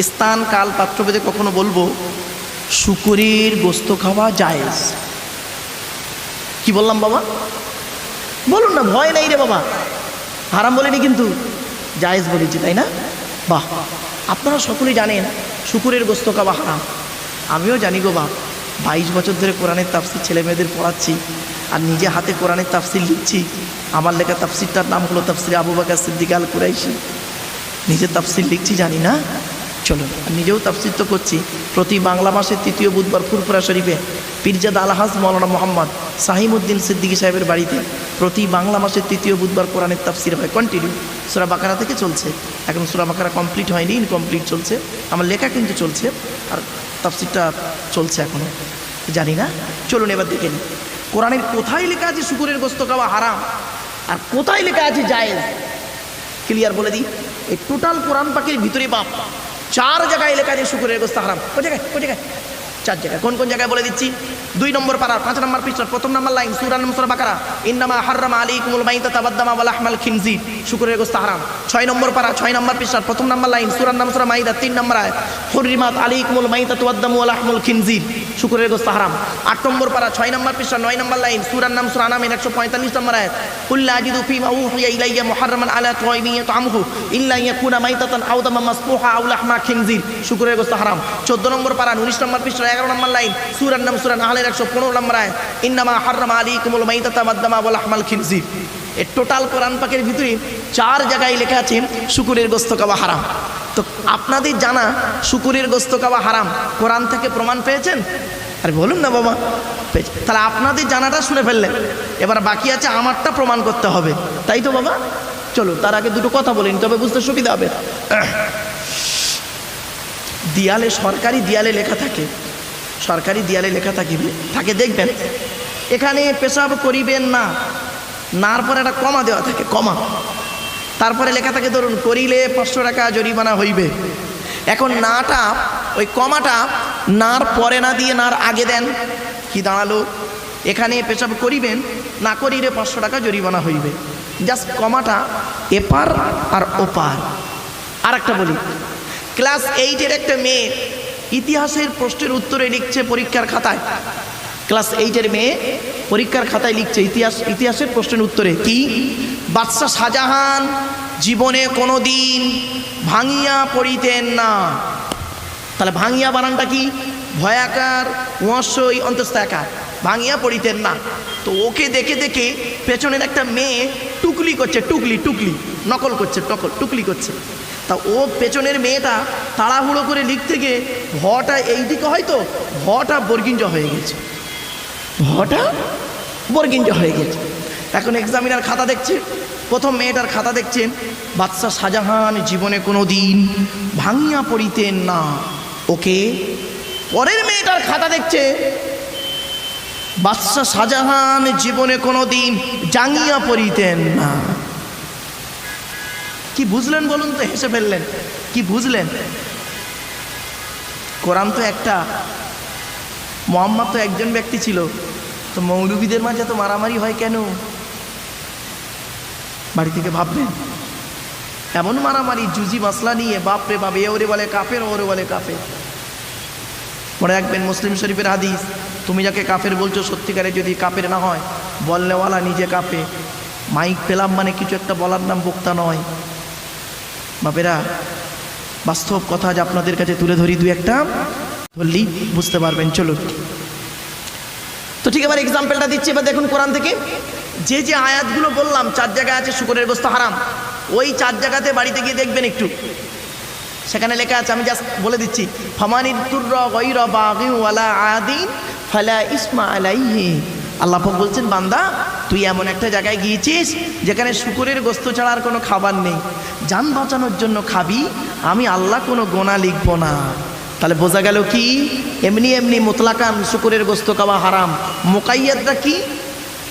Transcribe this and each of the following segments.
স্থান কাল পাত্রভেদে কখনো বলবো শুকরের গোস্ত খাওয়া জায়েজ। কি বললাম বাবা? বলুন না, ভয় নেই রে বাবা, হারাম বলিনি কিন্তু জায়েজ বলেছি, তাই না? বাহ, আপনারা সকলেই জানেন শুকরের গোস্ত খাওয়া হারাম। আমিও জানি গো বাপ, 22 বছর ধরে কোরআনের তাফসির ছেলে মেয়েদের পড়াচ্ছি আর নিজে হাতে কোরআনের তাফসির লিখছি। আমার লেখা তাফসিরটার নাম হলো তাফসির আবু বকর সিদ্দিক আল কুরাইশি। নিজে তাফসির লিখছি, জানি না? চলো, নিজেও তাফসির তো করছি। প্রতি বাংলা মাসের 3য় বুধবার ফুরফুরা শরীফে পীরজাদা আলহাজ মৌলানা মোহাম্মদ সাহিমউদ্দিন সিদ্দিকী সাহেবের বাড়িতে প্রতি বাংলা মাসের 3য় বুধবার কোরআনের তাফসির হয়। কন্টিনিউ সূরা বাকারা থেকে চলছে। এখন সূরা বাকারা কমপ্লিট হয়নি, ইনকমপ্লিট চলছে। আমার লেখা কিন্তু চলছে আর তাফসিরটা চলছে এখনো, জানি না। চলুন এবার দেখে নিই কোরআনের কোথায় লেখা আছে শুকরের গোস্ত খাওয়া হারাম আর কোথায় লেখা আছে জায়েজ। ক্লিয়ার বলে দিই, এই টোটাল কোরআন পাকের ভিতরে বাপ 4 জায়গায় লেখা আছে শুকরের গোস্ত হারাম। কোন জায়গায়? 4 জায়গায়। কোন কোন জায়গায় বলে দিচ্ছি। 2 নম্বর পারা 5 নম্বর পৃষ্ঠা 1ম নম্বর লাইন সূরা বাকারা, ইন্নামা হাররামা আলাইকুমুল মাইতাতা ওয়াদ-দামা ওয়া লাহমাল খিনজির, শুকরের গোস্ত হারাম। 6 নম্বর পারা 6 নম্বর পৃষ্ঠা 1ম নম্বর লাইন সূরা মাইদা 3 নম্বর আয়াত, হুররিমাত আলাইকুমুল মাইতাতু ওয়াদ-দামু ওয়া লাহমুল খিনজির, শুকরের গোস্ত হারাম। 8 নম্বর পারা 6 নম্বর পৃষ্ঠা 9 নম্বর লাইন সূরা আনামের 145 নম্বর আয়াত, কুল লা আজিদু ফীমা উহিয়া ইলাইয়া মুহাররামান আলা তাইমিন ইয়াতআমুহু ইল্লা ইয়াকুনা মাইতাতান আও দামান মাসফুহা আও লাহমা খিনজির, শুকরের গোস্ত হারাম। 14 নম্বর পারা 19 নম্বর পৃষ্ঠা 11 নম্বর লাইন সূরা নাহলের 115 নম্বর আয়াত, ইন্নামা হাররামা আলাইকুমুল মাইতাতা ওয়াদ-দামা ওয়া লাহমাল খিনজির। এই টোটাল কোরআন পাকের ভিতরে 4 জায়গায় লেখা আছে শুকরের গোস্ত খাওয়া হারাম। তো আপনাদের জানা শুকরের গোস্ত খাওয়া হারাম কোরআন থেকে প্রমাণ পেয়েছেন? আরে বলুন না বাবা, তাহলে আপনাদের জানাটা শুনে ফেললেন, এবার বাকি আছে আমারটা প্রমাণ করতে হবে, তাই তো বাবা? চলো তার আগে দুটো কথা বলিনি, তবে বুঝতে সুবিধা হবে। দেয়ালে, সরকারি দেয়ালে লেখা থাকে, সরকারি দেয়ালে লেখা থাকে দেখবেন, এখানে পেশাব করিবেন না, নার পরে একটা কমা দেওয়া থাকে, কমা, তারপরে লেখা থাকে ধরুন করিলে 500 টাকা জরিমানা হইবে। এখন নাটা, ওই কমাটা নার পরে না দিয়ে নার আগে দেন, কি দাঁড়ালো? এখানে পেশাব করিবেন, না করিলে 500 টাকা জরিমানা হইবে। জাস্ট কমাটা এপার আর ওপার। আর একটা বলি, ক্লাস 8-এর একটা মেয়ে ইতিহাসের প্রশ্নের উত্তরে লিখছে পরীক্ষার খাতায়। ক্লাস 8-এর মেয়ে পরীক্ষার খাতায় লিখছে ইতিহাসের প্রশ্নের উত্তরে কি, বাদশাহ শাহজাহান জীবনে কোনো দিন ভাঙিয়া পড়িতেন না। তাহলে ভাঙিয়া বানানটা কি? ভয়াকার ওয়াসই অন্তস্থাকার, ভাঙিয়া পড়িতেন না। তো ওকে দেখে দেখে পেছনের একটা মেয়ে টুকলি করছে, টুকলি নকল করছে, টুকলি করছে। তা ও পেছনের মেয়েটা তাড়াহুড়ো করে লিখতে গিয়ে ভটা এইদিকে, হয়তো ভটা বর্গিঞ্জ হয়ে গেছে, ভটা বর্গিঞ্জ হয়ে গেছে। এখন এক্সামিনার খাতা দেখছে, প্রথম মেয়েটার খাতা দেখছেন, বাদশাহ শাহজাহান জীবনে কোনো দিন ভাঙিয়া পড়িতেন না। ওকে, পরের মেয়েটার খাতা দেখছে, বাদশাহ শাহজাহান জীবনে কোনো দিন জাঙ্গিয়া পড়িতেন না। কি বুঝলেন বলুন তো? হেসে ফেললেন। কি বুঝলেন? কোরআন তো একটা, মুহাম্মদ তো একজন ব্যক্তি ছিল, তো মৌলবীদের মাঝে তো মারামারি হয় কেন? বাড়ি থেকে ভাববেন, এমন মারামারি জুজি মাসলা নিয়ে, বাপরে বাপ, এ ওরে বলে কাফের, ওরে বলে কাফের। মনে রাখবেন মুসলিম শরীফের হাদিস, তুমি যাকে কাফের বলছো সত্যিকারে যদি কাফের না হয়, বলনেওয়ালা নিজে কাফের। মাইক পেলাম মানে কিছু একটা বলার নাম বক্তা নয়। বাপেরা, বাস্তব কথা আজ আপনাদের কাছে তুলে ধরি, 2-1টা ধরলেই বুঝতে পারবেন। চলুন তো ঠিক, এবার এক্সাম্পলটা দিচ্ছি। এবার দেখুন কোরআন থেকে যে যে আয়াতগুলো বললাম, 4 জায়গায় আছে শুকরের গোস্ত হারাম। ওই 4 জায়গাতে বাড়িতে গিয়ে দেখবেন একটু, সেখানে লেখা আছে, আমি জাস্ট বলে দিচ্ছি, ফামানির তুররা গায়রা বাগিন ওয়ালা আদিন ফালা ইসমা আলাইহি। আল্লাহ পাক বলছেন, বান্দা তুই এমন একটা জায়গায় গিয়েছিস যেখানে শুকরের গোস্ত ছাড়া আর কোনো খাবার নেই, জান বাঁচানোর জন্য খাবি, আমি আল্লাহ কোনো গোনা লিখব না। তাহলে বোঝা গেল কি, এমনি মুতলাকান শুকরের গোস্ত খাওয়া হারাম। মুকাইয়াদটা কি?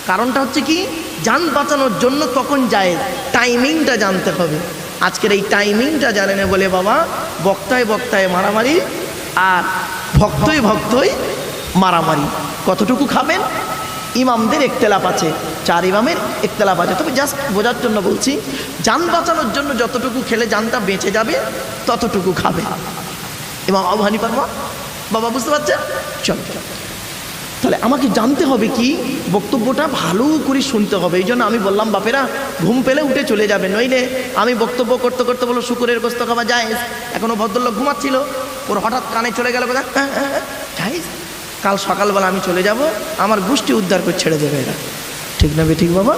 কারণটা হচ্ছে কি, জান বাঁচানোর জন্য তখন যায়, টাইমিংটা জানতে হবে। আজকের এই টাইমিংটা জানে না বলে বাবা বক্তায় মারামারি, আর ভক্তই মারামারি। কতটুকু খাবেন ইমামদের একতেলাপ আছে, 4 ইমামের একতেলাপ আছে। তবে জাস্ট বোঝার জন্য বলছি, জান বাঁচানোর জন্য যতটুকু খেলে জানটা বেঁচে যাবে ততটুকু খাবে। ইমাম আবু হানিফার মত। বাবা বুঝতে পারছেন? চলো, তাহলে আমাকে জানতে হবে কি, বক্তব্যটা ভালো করে শুনতে হবে। এই জন্য আমি বললাম বাপেরা ঘুম পেলে উঠে চলে যাবে, নইলে আমি বক্তব্য করতে করতে বলো শুকুরের গোস্ত খাওয়া যায়, এখনো ভদ্রলোক ঘুমাচ্ছিল, ওর হঠাৎ কানে চলে গেল কোথায়, জায়েজ, কাল সকালবেলা আমি চলে যাব, আমার গোষ্ঠী উদ্ধার করে ছেড়ে দেবে এরা। ঠিক না ঠিক বাবা?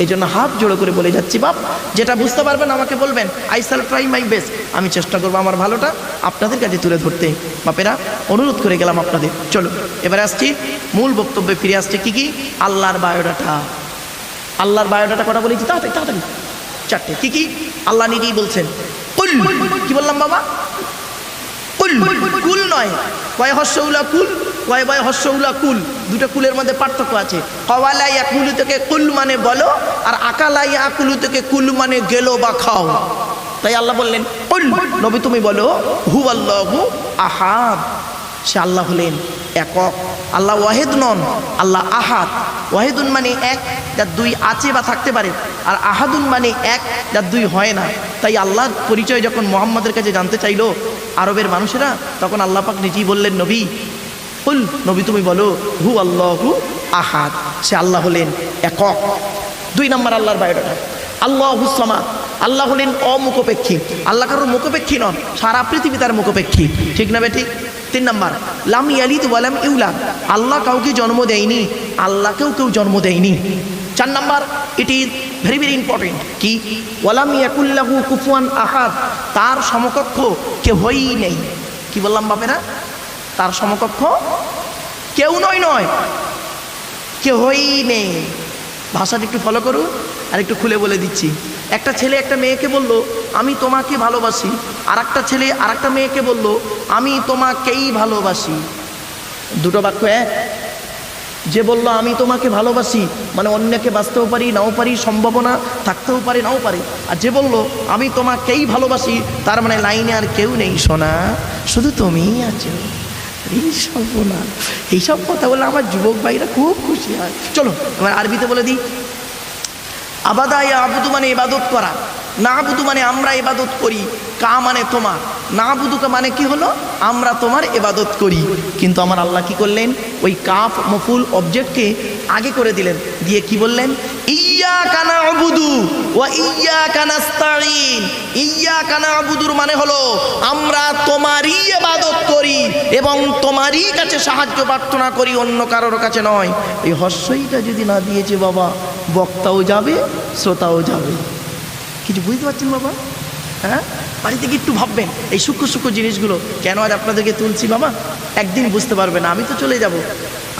এই জন্য হাত জোড়ো করে বলে যাচ্ছি বাপ, যেটা বুঝতে পারবেন আমাকে বলবেন, I shall try my best, আমি চেষ্টা করবো আমার ভালোটা আপনাদের কাছে তুলে ধরতে। বাপেরা অনুরোধ করে গেলাম আপনাদের। চলো এবারে আসছি মূল বক্তব্যে ফিরে আসছে। কি কি? আল্লাহর বায়োডাটা। আল্লাহর বায়োডাটা কটা বলেছি? তাড়াতাড়ি তাড়াতাড়ি, চারটে। কি কি? আল্লাহ নিজেই বলছেন কুল। কি বললাম বাবা? কুল, কুল নয়। কয় হস্যউলা কুল, কয় বয় হস্যউলা কুল, দুটো কুলের মধ্যে পার্থক্য আছে। কওয়ালা ইয়াকুলু থেকে কুল মানে বলো, আর আকালা ইয়াকুলু থেকে কুল মানে গেলো বা খাও। তাই আল্লাহ বললেন কুল, নবী তুমি বলো হুয়াল্লাহু আহাদ, সে আল্লাহ হলেন একক। আল্লাহ ওয়াহিদ নন, আল্লাহ আহাদ। ওয়াহিদুন মানে এক, যার দুই আছে বা থাকতে পারে, আর আহাদুন মানে এক, যার দুই হয় না। তাই আল্লাহর পরিচয় যখন মুহাম্মাদের কাছে জানতে চাইলো আরবের মানুষেরা, তখন আল্লাহ পাক নিজেই বললেন নবী কুল, নবী তুমি বলো হু আল্লাহু আহাদ, সে আল্লাহ হলেন একক। 2 নম্বর আল্লাহর বায়োডাটা, আল্লাহুস সামাদ, আল্লাহ হলেন অমুখপেক্ষী। আল্লাহ কারোর মুখপেক্ষী নন, সারা পৃথিবী তার মুখপেক্ষী। ঠিক না বেঠিক? 3 নম্বর লাম ইয়ালিদ ওয়া লাম ইউলাদ, আল্লাহ কাউকে জন্ম দেয়নি, আল্লাহকেও কেউ জন্ম দেয়নি। 4 number, it is very very important, কি? ওয়ালাম ইয়াকুল লাহু কুফুয়ান আহাদ, তার সমকক্ষ কেউই নেই। কি বললাম বাপেরা? তার সমকক্ষ কেউ নয়, কেউই নেই। ভাষাটা একটু ফলো করুন, আর একটু খুলে বলে দিচ্ছি। একটা ছেলে একটা মেয়েকে বলল আমি তোমাকে ভালোবাসি, আর একটা ছেলে আর একটা মেয়েকে বলল আমি তোমাকেই ভালোবাসি। দুটো বাক্য এক। যে বলল আমি তোমাকে ভালোবাসি মানে অন্যকে বাঁচতেও পারি নাও পারি, সম্ভাবনা থাকতেও পারে নাও পারে। আর যে বলল আমি তোমাকেই ভালোবাসি, তার মানে লাইনে আর কেউ নেই সোনা, শুধু তুমিই আছো। এইসব না, এইসব কথা বলে আমার যুবক ভাইরা খুব খুশি হয়। চলো এবার আরবিতে বলে দিই। আবাদা ইয়া আবুদু মানে ইবাদত করা, না আবুদু মানে আমরা ইবাদত করি, কা মানে তোমার, না আবুদুকা মানে কি হলো? আমরা তোমার ইবাদত করি। কিন্তু আমার আল্লাহ কি করলেন? ওই কাফ মফুল অবজেক্টকে আগে করে দিলেন, দিয়ে কি বললেন? ইয়্যাকা না'বুদু ওয়া ইয়্যাকা নাস্তাঈন। ইয়্যাকা না'বুদুর মানে হলো আমরা তোমারই ইবাদত করি এবং তোমারই কাছে সাহায্য প্রার্থনা করি, অন্য কারোর কাছে নয়। এই হস্যইটা যদি না দিয়েছে বাবা, বক্তাও যাবে শ্রোতাও যাবে। কিছু বুঝতে পারছেন বাবা? হ্যাঁ, বাড়ি থেকে একটু ভাববেন এই সূক্ষ্ম সূক্ষ্ম জিনিসগুলো। কেন আজ আপনাদেরকে তুলছি বাবা? একদিন বুঝতে পারবেন, আমি তো চলে যাব।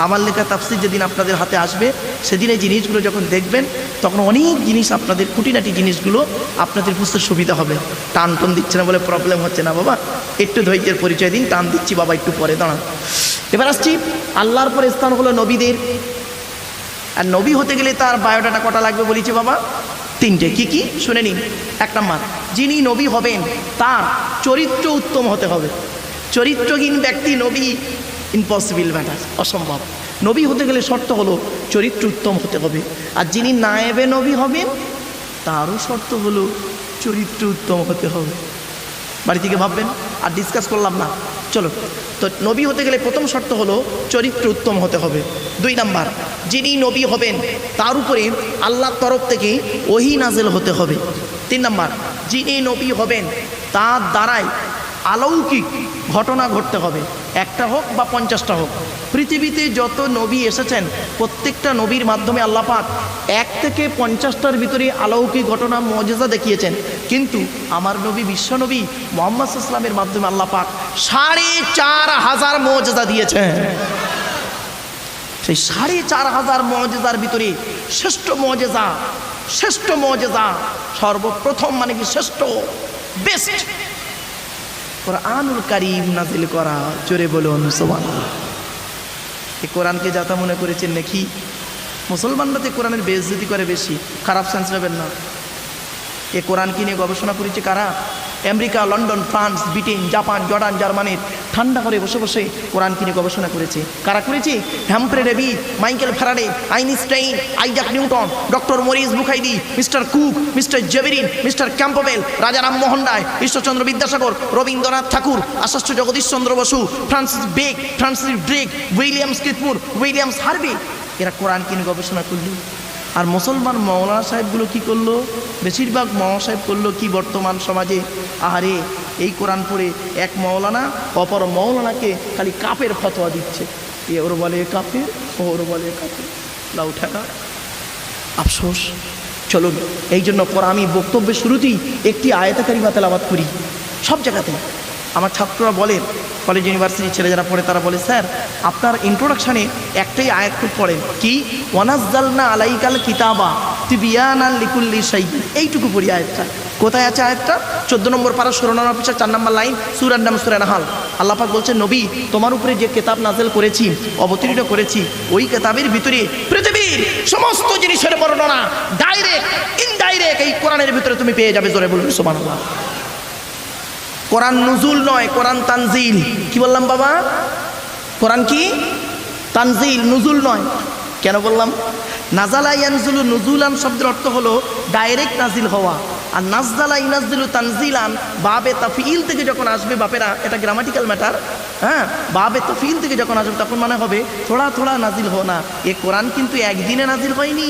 আমার লেখা তাফসীর যেদিন আপনাদের হাতে আসবে, সেদিন এই জিনিসগুলো যখন দেখবেন, তখন অনেক জিনিস আপনাদের খুঁটিনাটি জিনিসগুলো আপনাদের বুঝতে সুবিধা হবে। টান টান দিচ্ছে না বলে প্রবলেম হচ্ছে না বাবা, একটু ধৈর্যের পরিচয় দিন। টান দিচ্ছি বাবা, একটু পরে দাঁড়ান। এবার আসছি আল্লাহর পর স্থান হলো নবীদের। আর নবী হতে গেলে তার বায়োডাটা কটা লাগবে বলেছি বাবা? 3টে। কি কি? শুনে নিন। 1 নম্বর, যিনি নবী হবেন তার চরিত্র উত্তম হতে হবে। চরিত্রহীন ব্যক্তি নবী ইম্পসিবল ম্যাটার, অসম্ভব। নবী হতে গেলে শর্ত হলো চরিত্র উত্তম হতে হবে। আর যিনি নায়েবে নবী হবেন তারও শর্ত হলো চরিত্র উত্তম হতে হবে। বাড়ি থেকে ভাববেন, আর ডিসকাস করলাম না। চলো, তো নবী হতে গেলে প্রথম শর্ত হলো চরিত্র উত্তম হতে হবে। 2 নম্বর, যিনি নবী হবেন তার উপরে আল্লাহর তরফ থেকে ওহী নাযিল হতে হবে। 3 নম্বর, যিনি নবী হবেন তার দ্বারাই অলৌকিক ঘটনা ঘটতে হবে, একটা হোক বা 50টা হোক। পৃথিবীতে যত নবী এসেছেন প্রত্যেকটা নবীর মাধ্যমে আল্লাহ পাক 1 থেকে 50টার ভিতরে অলৌকিক ঘটনা মুজিজা দেখিয়েছেন। কিন্তু আমার নবী বিশ্বনবী মুহাম্মদ সাল্লাল্লাহু আলাইহি ওয়াসাল্লামের মাধ্যমে আল্লাহ পাক 4500 মুজিজা দিয়েছেন। সেই 4500 মুজিজার ভিতরে শ্রেষ্ঠ মুজিজা সর্বপ্রথম মানে কি শ্রেষ্ঠ, বেস্ট কোরআনুল কারীম নাজিল করা। জোরে বলুন সুবহানাল্লাহ। এই কোরআনকে যাতা মনে করেছেন নাকি? মুসলমানরা তো কোরআনের বেইজ্জতি করে বেশি, খারাপ সেন্স নেবেন না। এ কোরআনকে নিয়ে গবেষণা করেছে কারা? America, London, France, Britain, Japan, Jordan, জার্মানির ঠান্ডা ঘরে বসে বসে কোরআন কিনে গবেষণা করেছে। কারা করেছে? Humphry Davy, Michael Faraday, Einstein, Isaac Newton, doctor Maurice Bucaille, mister Cook, mister জেভেরিন, mister Campbell, Raja Rammohan Roy, Ishwarchandra Vidyasagar, Rabindranath Tagore, Acharya Jagadishchandra Bose, Francis Beck, Francis Drake, Williams Keith Moore, Williams Harvey, এরা কোরআন কিনে গবেষণা করল। আর মুসলমান মৌলানা সাহেবগুলো কি করলো? বেশিরভাগ মৌলানা সাহেব করলো কি বর্তমান সমাজে? আহারে, এই কোরআন পড়ে এক মৌলানা অপর মৌলানাকে খালি কাপের ফতোয়া দিচ্ছে। এ ওর বলে কাপের, ওর বলে কাপের, লাউ ঠেকা। আফসোস। চলুন, এই জন্য পর আমি বক্তব্যের শুরুতেই একটি আয়াতে কারিমা তেলাওয়াত করি। সব জায়গাতে আমার ছাত্ররা বলেন, কলেজ ইউনিভার্সিটির ছেলে যারা পড়ে তারা বলে, স্যার আপনার ইন্ট্রোডাকশানে একটাই আয়াত খুব পড়েন, কি ওয়ানাজ্জালনা আলাইকাল কিতাবা তিবিয়ানাল লিকুল্লি শাইইন। এইটুকু পড়ি আয়াতটা। কোথায় আছে আয়াতটা? 14 নম্বর পারা 16 নম্বর পৃষ্ঠা 4 নম্বর লাইন, সূরার নাম সূরা নাহাল। আল্লাহ পাক বলছেন, নবী তোমার উপরে যে কিতাব নাযিল করেছি, অবতীর্ণ করেছি, ওই কিতাবের ভিতরে পৃথিবীর সমস্ত জিনিসের বর্ণনা ডাইরেক্ট ইনডাইরেক্ট এই কোরআনের ভিতরে তুমি পেয়ে যাবে। জোরে বলুন সুবহানাল্লাহ। কোরআন নুজুল নয়, কোরআন তানজিল। কি বললাম বাবা? কোরআন কি? তানজিল, নুজুল নয়। কেন বললাম? নাজালা ইয়ানজুলু নুজুলান শব্দের অর্থ হলো ডাইরেক্ট নাজিল হওয়া, আর নাজজালা ইনাজজিলু তানজিলান বাবে তাফিল থেকে যখন আসবে, বাপেরা এটা গ্রামাটিক্যাল ম্যাটার, হ্যাঁ, বাবে তাফিল থেকে যখন আসবে তখন মানে হবে থোড়া থোড়া নাজিল হো না। এ কোরআন কিন্তু একদিনে নাজিল হয়নি।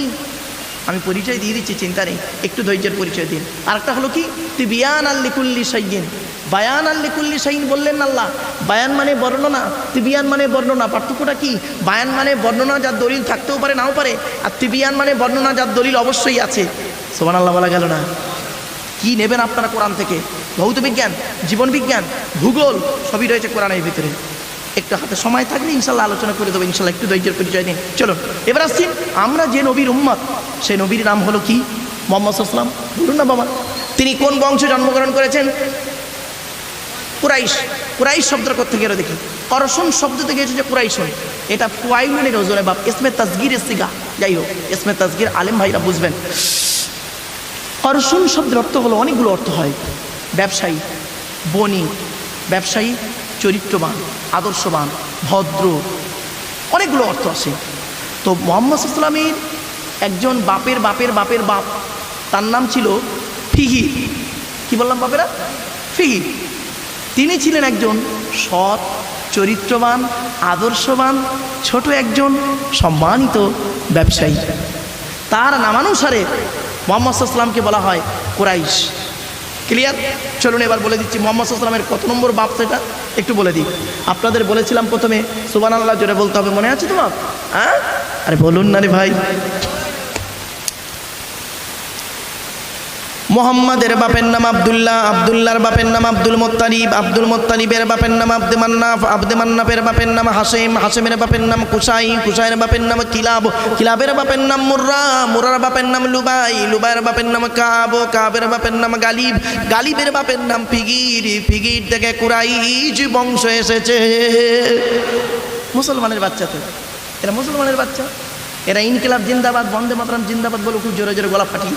আমি পরিচয় দিয়ে দিচ্ছি, চিন্তা নেই, একটু ধৈর্যের পরিচয় দিন। আরেকটা হলো কি? তিবিয়ানাল লিকুল্লি শাইইন। বায়ান আল লিকুল্লি শাইইন বললেন আল্লাহ। বায়ান মানে বর্ণনা, তিবিয়ান মানে বর্ণনা। পার্থক্যটা কি? বায়ান মানে বর্ণনা যার দলিল থাকতেও পারে নাও পারে, আর তিবিয়ান মানে বর্ণনা যার দলিল অবশ্যই আছে। সুবহানাল্লাহ বলা গেল না? কি নেবেন আপনারা কোরআন থেকে? ভৌত বিজ্ঞান, জীবন বিজ্ঞান, ভূগোল সবই রয়েছে কোরআনের ভিতরে। একটু হাতে সময় থাকলে ইনশাল্লাহ আলোচনা করে দেবো, ইনশাল্লাহ। একটু ধৈর্যের পরিচয় দিন। চলুন এবার আসছি, আমরা যে নবীর উম্মত, সেই নবীর নাম হলো কি? মুহাম্মদ সাল্লাল্লাহু আলাইহি ওয়াসাল্লাম। বলুন না বাবা, তিনি কোন বংশে জন্মগ্রহণ করেছেন? কুরাইশ। কুরাইশ শব্দের কোথা থেকে দেখি? করশন শব্দ থেকে এসেছে কুরাইশন। এটা ফুয়াইলুনের ওজনে বাপ, ইসমে তাসগীরের সিগা। যাই হোক, ইসমে তাসগীর আলেম ভাইরা বুঝবেন। করশন শব্দের অর্থ হলো, অনেকগুলো অর্থ হয়। ব্যবসায়ী, বণী, ব্যবসায়ী, চরিত্রবান, আদর্শবান, ভদ্র, অনেকগুলো অর্থ আছে। তো মুহাম্মদ সাল্লাল্লাহু আলাইহি ওয়াসাল্লামের একজন বাপের বাপের বাপের বাপ, তার নাম ছিল ফিহির। কি বললাম বাপেরা? ফিহির। তিনি ছিলেন একজন সৎ, চরিত্রবান, আদর্শবান, ছোট একজন সম্মানিত ব্যবসায়ী। তার নামানুসারে মুহাম্মদ সাল্লাল্লাহু আলাইহি ওয়াসাল্লামকে বলা হয় কুরাইশ। ক্লিয়ার? চলুন এবার বলে দিচ্ছি মুহাম্মদ সাল্লাল্লাহু আলাইহি ওয়াসাল্লামের কত নম্বর বাপ সেটা একটু বলে দিই। আপনাদের বলেছিলাম প্রথমে সুবহানাল্লাহ জোরে বলতে হবে, মনে আছে তো বাপ? হ্যাঁ, আরে বলুন না রে ভাই। মোহাম্মদের বাপের নাম আব্দুল্লাহ, আব্দুল্লাহর বাপের নাম আব্দুল মুত্তালিব, আব্দুল মুত্তালিবের বাপের নাম আব্দে মান্নাফ, আব্দে মান্নাফের বাপের নাম হাশেম, হাশেমের বাপের নাম কুসাই, কুসাইয়ের বাপের নাম কিলাব, কিলাবের বাপের নাম মুর্রা, মুর্রার বাপের নাম লুবাই, লুবাইয়ের বাপের নাম কাব, কাবের বাপের নাম গালিব, গালিবের বাপের নাম ফিগির, ফিগির থেকে কুরাইশ বংশ এসেছে। মুসলমানের বাচ্চা তো এরা, মুসলমানের বাচ্চা এরা। ইনকিলাব জিন্দাবাদ, বন্দে মাতরম জিন্দাবাদ বলো খুব জোরে জোরে, গলা ফাটি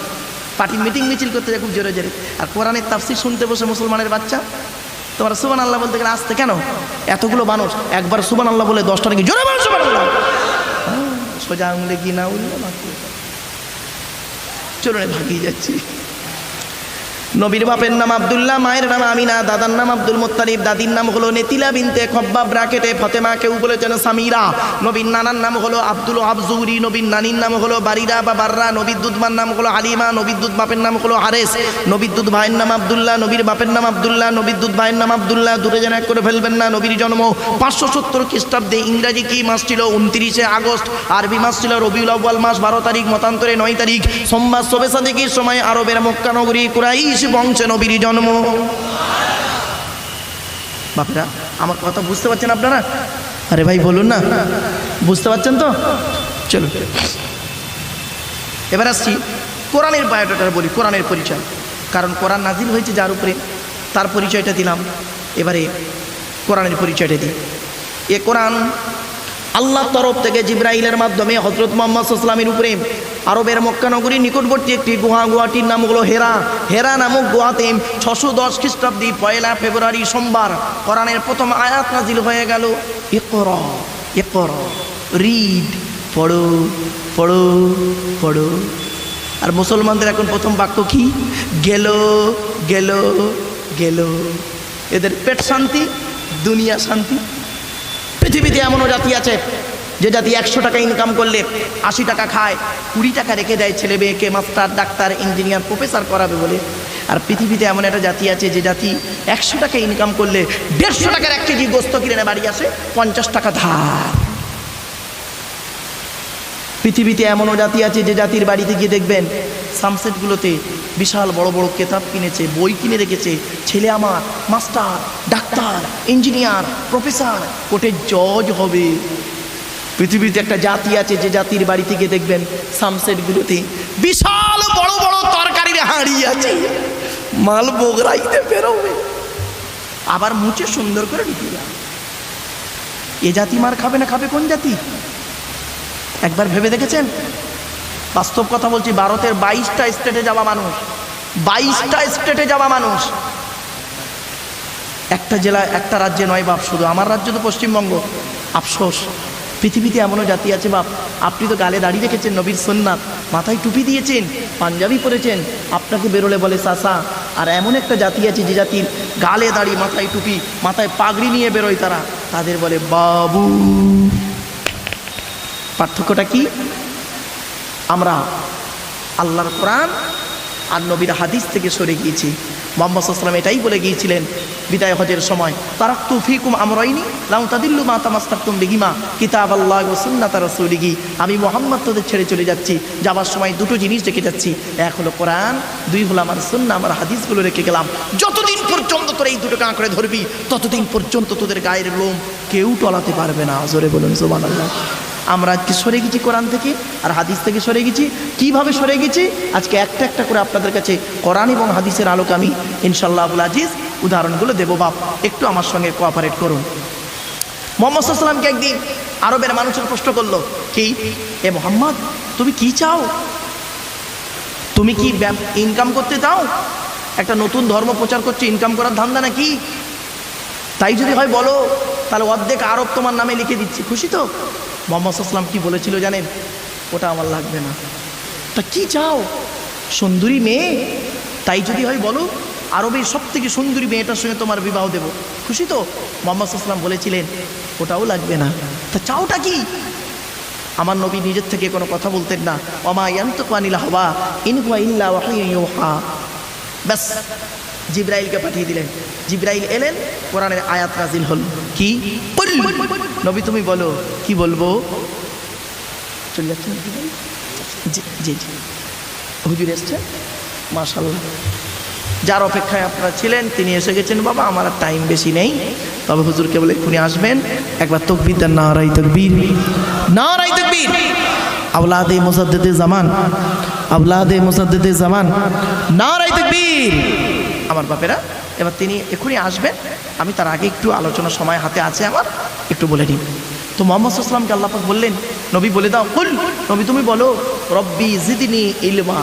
পার্টি মিটিং মিছিল করতে যায় খুব জোরে জোরে। আর কোরআনের তাফসীর শুনতে বসে মুসলমানের বাচ্চা। তোমার সুবহানাল্লাহ বলতে গেলে আসতে কেন? এতগুলো মানুষ একবার সুবহানাল্লাহ বলে 10টা নাকি জোরে বলো সুবহানাল্লাহ, সোজা আঙুলে কি না উঠলে চলুন ভাগিয়ে যাচ্ছি। নবীর বাপের নাম আব্দুল্লাহ, মায়ের নাম আমিনা, দাদার নাম আব্দুল মুত্তালিব, দাদির নাম হলো নেতিলা বিনতে খব্বাব ব্রাকেটে ফাতেমা, কেউ বলেছেন সামিরা। নবীর নানার নাম হলো আব্দুল আবজুরি, নবীর নানির নাম হলো বারিরা বা বাররা, নবীর দুধমার নাম হলো হালিমা, নবীর দুধ বাপের নাম হলো হারেস, নবীর দুধ ভাইয়ের নাম আব্দুল্লাহ, নবীর বাপের নাম আব্দুল্লাহ, নবীর দুধ ভাইয়ের নাম আব্দুল্লাহ। দূরে যেন এক করে ফেলবেন না। নবীর জন্ম 570 খ্রিস্টাব্দে। ইংরাজি কি মাস ছিল? 29শে আগস্ট। আরবি মাস ছিল রবিউল আউয়াল মাস 12 তারিখ, মতান্তরে 9 তারিখ, সোমবার শবে সাদিকের সময় আরবের মক্কা নগরী কুরাইশ বংশে নবীর জন্ম। বাপরা আমার কথা বুঝতে পারছেন আপনারা? আরে ভাই বলুন না, বুঝতে পারছেন তো? চলো এবার আসছি কোরআনের বায়োডাটা বলি, কোরআনের পরিচয়। কারণ কোরআন নাজিল হয়েছে যার উপরে, তার পরিচয়টা দিলাম। এবারে কোরআনের পরিচয়টা দিই। এ কোরআন আল্লাহর তরফ থেকে জিবরাইলের মাধ্যমে হযরত মুহাম্মদ সাল্লাল্লাহু আলাইহি ওয়াসাল্লামের উপরে আরবের মক্কা নগরীর নিকটবর্তী একটি গুহাটির নাম হলো হেরা। হেরা নামক গুহাতে 610 খ্রিস্টাব্দে 1 ফেব্রুয়ারি সোমবার কোরআনের প্রথম আয়াত নাজিল হয়ে গেল। ইকরা ইকরা, রিড, পড়ো পড়ো পড়ো। আর মুসলমানদের এখন প্রথম বাক্য কি? গেল গেল গেল। এদের পেট শান্তি, দুনিয়া শান্তি। পৃথিবীতে এমনও জাতি আছে যে জাতি 100 টাকা ইনকাম করলে 80 টাকা খায়, 20 টাকা রেখে দেয় ছেলে মেয়েকে মাস্টার, ডাক্তার, ইঞ্জিনিয়ার, প্রফেসর করাবে বলে। আর পৃথিবীতে এমন একটা জাতি আছে যে জাতি 100 টাকা ইনকাম করলে 150 টাকার 1 কেজি গোস্ত কিনে বাড়ি আসে, 50 টাকা ধার। পৃথিবীতে এমনও জাতি আছে যে জাতির বাড়িতে গিয়ে দেখবেন সামসেটগুলোতে বিশাল বড় বড় কেতাব কিনেছে, বই কিনে রেখেছে। ছেলে আমার মাস্টার, ডাক্তার, ইঞ্জিনিয়ার, প্রফেসর, কোর্টের জজ হবে। পৃথিবীতে একটা জাতি আছে যে জাতির বাড়িতে গিয়ে দেখবেন সামসেটগুলোতে বিশাল বড় বড় তরকারির হাঁড়ি আছে, মাল বগরাইতে বেরোবে, আবার মুছে সুন্দর করে ঢুকিয়ে যাবে। এ জাতি মার খাবে না খাবে কোন জাতি? একবার ভেবে দেখেছেন? বাস্তব কথা বলছি, ভারতের 22টা স্টেটে যাওয়া মানুষ, 22টা স্টেটে যাওয়া মানুষ, একটা জেলায় একটা রাজ্যে নয় বাপ, শুধু আমার রাজ্য তো পশ্চিমবঙ্গ। আফসোস, পৃথিবীতে এমনও জাতি আছে বাপ, আপনি তো গালে দাড়ি রেখেছেন, নবীর সুন্নাত, মাথায় টুপি দিয়েছেন, পাঞ্জাবি পরেছেন, আপনাকে বেরোলে বলে চাচা। আর এমন একটা জাতি আছে যে জাতির গালে দাড়ি, মাথায় টুপি, মাথায় পাগড়ি নিয়ে বেরোয় তারা, তাদের বলে বাবু। পার্থক্যটা কি? আমরা আল্লাহর কোরআন আর নবীর হাদিস থেকে সরে গিয়েছি। মুহাম্মদ সাল্লাল্লাহু আলাইহি ওয়াসাল্লাম এটাই বলে গিয়েছিলেন বিদায় হজের সময়, তারাকতু ফীকুম আমরাইনি লাউ তাদিল্লু মা তামাসসাকতুম বিহিমা কিতাবাল্লাহি ওয়া সুন্নাতা রাসূলিহি। আমি মুহাম্মদ তোদের ছেড়ে চলে যাচ্ছি, যাবার সময় দুটো জিনিস রেখে যাচ্ছি, এক হলো কোরআন, দুই হলো আমার সুন্নাহ, আমার হাদিসগুলো রেখে গেলাম। যতদিন পর্যন্ত তোরা এই দুটোকে আঁকড়ে ধরবি, ততদিন পর্যন্ত তোদের গায়ের লোম কেউ টলাতে পারবে না। জোরে বলুন সুবহানাল্লাহ। আমরা আজকে সরে গেছি কোরআন থেকে আর হাদিস থেকে সরে গেছি। কিভাবে সরে গেছি আজকে একটা একটা করে আপনাদের কাছে কোরআন এবং হাদিসের আলোকে আমি ইনশাআল্লাহ আবুল আজিজ উদাহরণগুলো দেবো। বাপ একটু আমার সঙ্গে কোঅপারেট করুন। মুহাম্মদ সাল্লাল্লাহু আলাইহি ওয়াসাল্লামকে একদিন আরবের মানুষের প্রশ্ন করলো, কি এ মুহাম্মদ তুমি কি চাও? তুমি কি ইনকাম করতে চাও? একটা নতুন ধর্ম প্রচার করছে, ইনকাম করার ধান্দা নাকি? তাই যদি হয় বলো, তাহলে অর্ধেক আরব তোমার নামে লিখে দিচ্ছি, খুশি তো? মুহাম্মদ সাল্লাল্লাহু আলাইহি ওয়াসাল্লাম কি বলেছিল জানেন? ওটা আমার লাগবে না। তা কি চাও? সুন্দরী মেয়ে? তাই যদি হয় বলো, আরবের সব থেকে সুন্দরী মেয়েটার সঙ্গে তোমার বিবাহ দেব, খুশি তো? মুহাম্মদ সাল্লাল্লাহু আলাইহি ওয়াসাল্লাম বলেছিলেন ওটাও লাগবে না। তা চাওটা কি? আমার নবী নিজের থেকে কোনো কথা বলতেন না। ওমা ইয়ানতিকু আনিল হাওয়া ইন হুয়া ইল্লা ওয়াহয়ুন ইউহা। ব্যাস, জিবরাইলকে পাঠিয়ে দিলেন। জিবরাইল এলেন, কোরআনের আয়াত নাজিল হল। কি? নবী তুমি বলো। কি বলবো? চলে যাচ্ছেন? জি জি জি, হুজুর এসছেন, মাশাআল্লাহ। যার অপেক্ষায় আপনারা ছিলেন তিনি এসে গেছেন। বাবা আমার আর টাইম বেশি নেই, তবে হুজুরকে বলে এক্ষুনি আসবেন। একবার তাকবীর দেন, নারায়ে তাকবীর, নারায়ে তাকবীর। আওলাদে মুসাদ্দিদে জামান, আওলাদে মুসাদ্দিদে জামান, নারায়ে তাকবীর। আমার বাপেরা, এবার তিনি এক্ষুনি আসবেন। আমি তার আগে একটু আলোচনা সময় হাতে আছে আমার, একটু বলে নিন। তো মুহাম্মদ সাল্লাল্লাহু আলাইহি ওয়াসাল্লামকে আল্লাহ পাক বললেন, নবী বলে দাও, কুল, নবী তুমি বলো, রব্বি জিদনি ইলমা,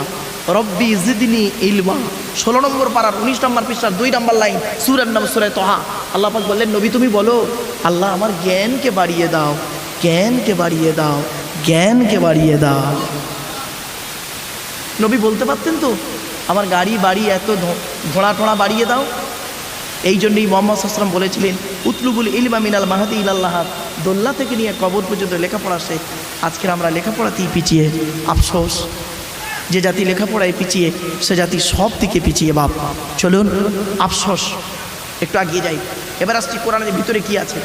রব্বি জিদনি ইলমা। 16 নম্বর পারার 19 নম্বর পৃষ্ঠার 2 নম্বর লাইন, সূরার নাম সূরা তাহা। আল্লাহ পাক বললেন, নবী তুমি বলো, আল্লাহ আমার জ্ঞানকে বাড়িয়ে দাও, জ্ঞানকে বাড়িয়ে দাও, জ্ঞানকে বাড়িয়ে দাও। নবী বলতে পারতেন তো আমার গাড়ি বাড়ি এত ঘোড়া টোড়া বাড়িয়ে দাও। এই জন্যই মুহাম্মদ সাল্লাল্লাহু আলাইহি ওয়াসাল্লাম বলেছিলেন, উতলুবুল ইলমা মিনাল মাহদি ইলাল লাহাদ। দোল্লা থেকে নিয়ে কবর পর্যন্ত লেখাপড়া শেখ। আজকের আমরা লেখাপড়াতেই পিছিয়ে। আফসোস, যে জাতি লেখাপড়ায় পিছিয়ে সে জাতি সব দিকে পিছিয়ে। বাপ চলুন, আফসোস। একটু এগিয়ে যাই। এবার আসছি কোরআনের ভিতরে কি আছে।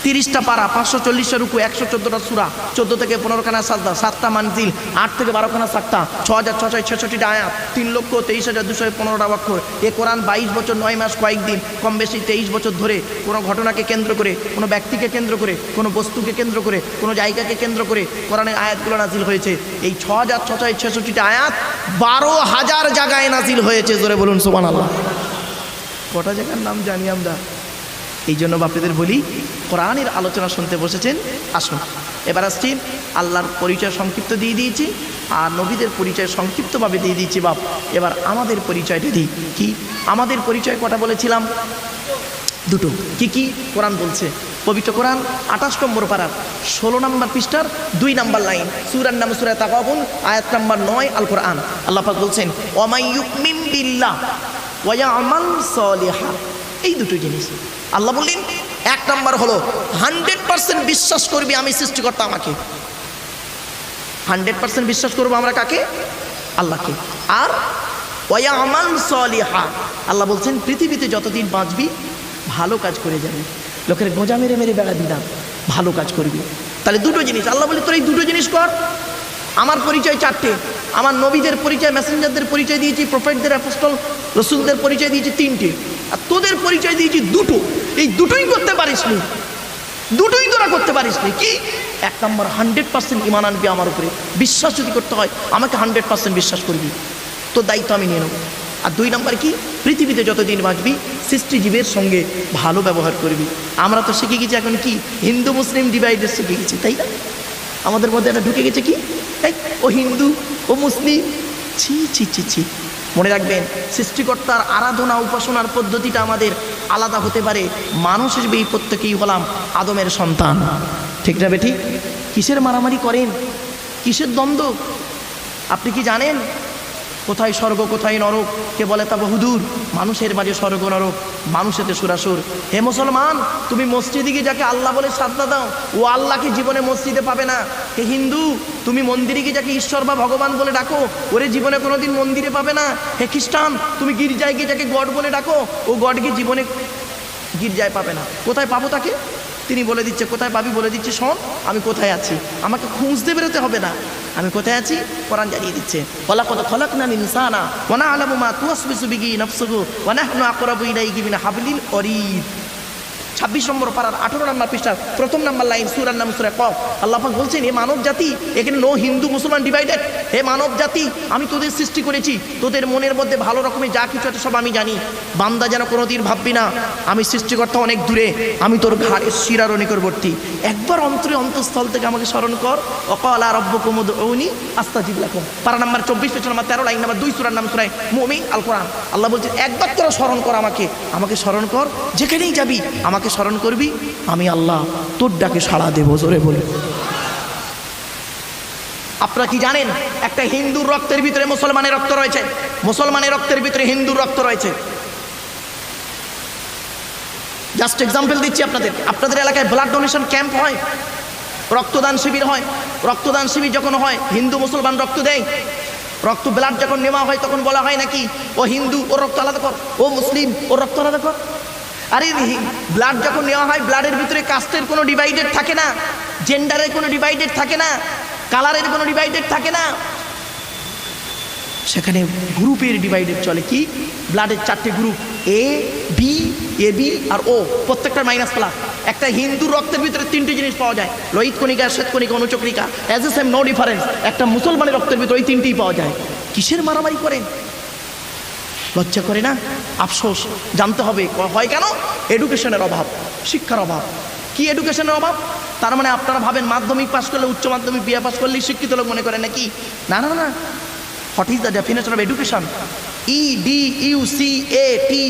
30টা পারা, 540টা রুকু, 114টা সূরা, 14 থেকে 15খানা সাজদা, 7টা মানজিল, 8 থেকে 12খানা সাক্তা, 6666টা আয়াত, 3,23,215টা অক্ষর। এ কোরআন 22 বছর 9 মাস কয়েকদিন, কম বেশি 23 বছর ধরে কোনো ঘটনাকে কেন্দ্র করে, কোনো ব্যক্তিকে কেন্দ্র করে, কোনো বস্তুকে কেন্দ্র করে, কোনো জায়গাকে কেন্দ্র করে কোরআনের আয়াতগুলো নাজিল হয়েছে। এই 6666টা আয়াত 12,000 জায়গায় নাজিল হয়েছে। জোরে বলুন সুবহানাল্লাহ। কটা জায়গার নাম জানি আমরা? এই জন্য বাপেদের বলি, কোরআনের আলোচনা শুনতে বসেছেন, আসুন এবার আসছি। আল্লাহর পরিচয় সংক্ষিপ্ত দিয়ে দিয়েছি, আর নবীদের পরিচয় সংক্ষিপ্তভাবে দিয়ে দিয়েছি বাপ। এবার আমাদের পরিচয়টা দিই। কি আমাদের পরিচয় কটা বলেছিলাম? দুটো। কি কি? কোরআন বলছে, পবিত্র কোরআন 28 নম্বর পারার 16 নম্বর পৃষ্ঠার 2 নম্বর লাইন, সূরার নাম সূরা তাগাবুন, আয়াত নম্বর 9, আল কোরআন। আল্লাহ পাক বলছেন, ওয়ামাই ইউমিন বিল্লাহ ওয়া ইয়ামাল সলিহা। এই দুটো জিনিস আল্লাহ বললেন। 1 নম্বর হলো 100% বিশ্বাস করবি আমি সৃষ্টিকর্তা আমাকে। 100% বিশ্বাস করবো আমরা কাকে? আল্লাহকে। আর ওয়া ইয়ামাল সলিহা, আল্লাহ বলছেন পৃথিবীতে যতদিন বাঁচবি ভালো কাজ করে যাবে, লোকের গোঁজা মেরে মেরে বেড়াবি না, ভালো কাজ করবি। তাহলে দুটো জিনিস আল্লাহ বলে, তোর এই দুটো জিনিস কর। আমার পরিচয় 4টে। আমার নবীদের পরিচয়, মেসেঞ্জারদের পরিচয় দিয়েছি, প্রফেটদের, অ্যাপোস্টল, রসুলদের পরিচয় দিয়েছি 3টে, আর তোদের পরিচয় দিয়েছি 2টো। এই দুটোই করতে পারিস নি, দুটোই তোরা করতে পারিস নি। কি? 1 নম্বর 100% ঈমান আনবি আমার উপরে। বিশ্বাস যদি করতে হয় আমাকে 100% বিশ্বাস করবি, তোর দায়িত্ব আমি নিয়ে নেব। আর 2 নম্বর কি? পৃথিবীতে যতদিন বাঁচবি সৃষ্টিজীবের সঙ্গে ভালো ব্যবহার করবি। আমরা তো শিখে গেছি এখন কি, হিন্দু মুসলিম ডিভাইডেড শিখে গেছি, তাই না? আমাদের মধ্যে একটা ঢুকে গেছে কি, ও হিন্দু ও মুসলিম। ছি ছি ছি ছি। মনে রাখবেন, সৃষ্টিকর্তার আরাধনা উপাসনার পদ্ধতিটা আমাদের আলাদা হতে পারে। মানুষ হিসেবে এই প্রত্যেকেই হলাম আদমের সন্তান, ঠিক না বেঠিক? কিসের মারামারি করেন, কিসের দ্বন্দ্ব? আপনি কি জানেন কোথায় স্বর্গ কোথায় নরক? কে বলে তা বহুদূর। মানুষের মাঝে স্বর্গ নরক, মানুষেতে সুরাসুর। হে মুসলমান, তুমি মসজিদে গিয়ে যাকে আল্লাহ বলে শ্রদ্ধা দাও, ও আল্লাহকে জীবনে মসজিদে পাবে না। হে হিন্দু, তুমি মন্দিরে গিয়ে যাকে ঈশ্বর বা ভগবান বলে ডাকো, ওরে জীবনে কোনোদিন মন্দিরে পাবে না। হে খ্রিস্টান, তুমি গির্জায় গিয়ে যাকে গড বলে ডাকো, ও গডকে জীবনে গির্জায় পাবে না। কোথায় পাবো তাকে? তিনি বলে দিচ্ছে। কোথায় পাবি? বলে দিচ্ছে, শোন আমি কোথায় আছি, আমাকে খুঁজতে বেরোতে হবে না। আমি কোথায় আছি কোরআন জানিয়ে দিচ্ছে। ওয়ালাকাদ খালাকনাল ইনসানা ওয়া না'লামু মা তুওয়াসবিসু বিহি নাফসুহু ওয়া নাহনু আকরাবু ইলাইহি মিন হাবলিল ওয়ারিদ। 26 নম্বর পারার 18 নম্বর পৃষ্ঠার 1ম নম্বর লাইন, সূরার নাম সূরা কফ। আল্লাহ পাক বলছেন, হে মানব জাতি, এখানে নো হিন্দু মুসলমান ডিভাইডেড। হে মানব জাতি, আমি তোদের সৃষ্টি করেছি, তোদের মনের মধ্যে ভালো রকমের যা কিছু আছে সব আমি জানি। বান্দা যেন কোনোদিন ভাববি না আমি সৃষ্টিকর্তা অনেক দূরে, আমি তোর ঘাড়ের শিরার নিকটবর্তী। একবার অন্তরে অন্তঃস্থল থেকে আমাকে স্মরণ কর। ওয়াকালা রাব্বুকুম উদউনি আস্তাজিব লাকুম। পারা number 24 page number 13 line number 2, সূরার নাম সূরা মুমিন, আল কোরআন। আল্লাহ বলছেন, একবার তোরা স্মরণ কর আমাকে, আমাকে স্মরণ কর। যেখানেই যাবি আমাকে স্মরণ করবি, আমি আল্লাহ তোর ডাকে সাড়া দেব। জোরে বলে। আপনারা কি জানেন, একটা হিন্দুর রক্তের ভিতরে মুসলমানের রক্ত রয়েছে, মুসলমানের রক্তের ভিতরে হিন্দুর রক্ত রয়েছে। জাস্ট এক্সাম্পল দিচ্ছি আপনাদের। আপনাদের এলাকায় ব্লাড ডোনেশন ক্যাম্প হয়, রক্তদান শিবির হয়। রক্তদান শিবির যখন হয়, হিন্দু মুসলমান রক্ত দেয়। রক্ত ব্লাড যখন নেওয়া হয় তখন বলা হয় নাকি, ও হিন্দু ওর রক্ত আলাদা কর, ও মুসলিম ওর রক্ত আলাদা কর। আরে ব্লাড যখন নেওয়া হয়, ব্লাডের ভিতরে কাস্টের কোনো ডিভাইডেড থাকে না, জেন্ডারের কোনো ডিভাইডেড থাকে না, কালারের কোনো ডিভাইডেড থাকে না, সেখানে গ্রুপের ডিভাইডেড চলে। কি? ব্লাডের 4টে group, A B, A B আর ও, প্রত্যেকটা মাইনাস প্লাস। একটা হিন্দুর রক্তের ভিতরে 3টে জিনিস পাওয়া যায়, লোহিত কণিকা, শ্বেত কণিকা, অনুচক্রিকা। As a same, no difference. একটা মুসলমানের রক্তের ভিতরে ওই 3টেই পাওয়া যায়। কিসের মারামারি করেন? লজ্জা করে না? আফসোস। জানতে হবে হয় কেন? এডুকেশনের অভাব, শিক্ষার অভাব। কি এডুকেশনের অভাব? তার মানে আপনারা ভাবেন মাধ্যমিক পাস করলে, উচ্চ মাধ্যমিক বিএ পাস করলেই শিক্ষিত লোক মনে করেন নাকি? না না না। What is the definition of education? EDUCATION।